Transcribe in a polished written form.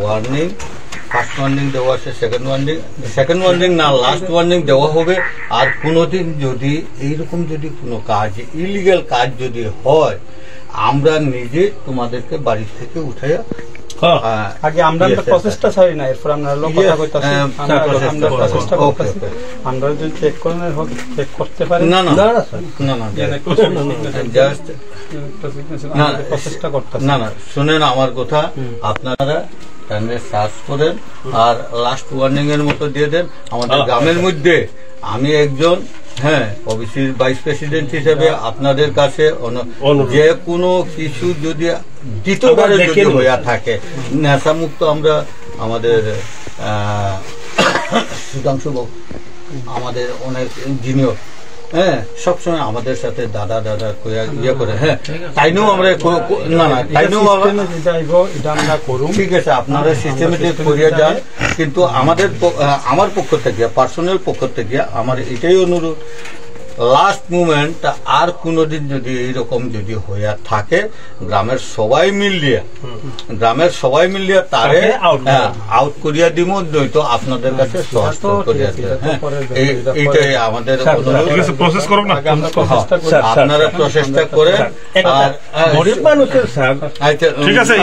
Warning, first warning দেওয়া আছে, second warning না, লাস্ট ওয়ার্নিং দেওয়া হবে। আর কোনোদিন যদি এইরকম যদি কোনো কাজ, ইলিগাল কাজ যদি হয়, আমরা নিজে তোমাদেরকে বাড়ি থেকে উঠাইয়া আগে আমরা প্রসেসটা ছাড়ি না, এরপর আমরা কথা কইতাছি, আমরা প্রসেসটা করতেছি। আমরা যদি চেক করেন হোক চেক করতে পারি। না না না না জাস্ট প্রসেসটা করতেছি। না না, শুনেন আমার কথা, আপনারা সার্চ করেন আর লাস্ট ওয়ার্নিং এর মতো দিয়ে দেন। আমাদের গ্রামের মধ্যে আমি একজন ওবিসির ভাইস প্রেসিডেন্ট হিসেবে আপনাদের কাছে যে কোনো কিছু যদি দ্বিতীয়বারে যদি হইয়া থাকে, নেশামুক্ত আমরা আমাদের সুধাংশু আমাদের অনেক জিনিয়র সবসময় আমাদের সাথে দাদা দাদা ইয়ে করে, তাইনেও আমরা না না তাইনেও আমরা করুন, ঠিক আছে আপনারা সিস্টেমেটিক করিয়া যান। কিন্তু আমার পক্ষ থেকে, পার্সোনাল পক্ষ থেকে আমার এটাই অনুরোধ, লাস্ট মুমেন্ট আর কোনোদিন যদি এইরকম যদি হইয়া থাকে, গ্রামের সবাই মিলিয়া তারে আউট করিয়া দিব, নয়তো আপনাদের কাছে সহস্ত করিয়া দিব। এইটাই আমাদের আপনারা প্রচেষ্টা করেন। আর গরিব মানুষের স্যার, ঠিক আছে।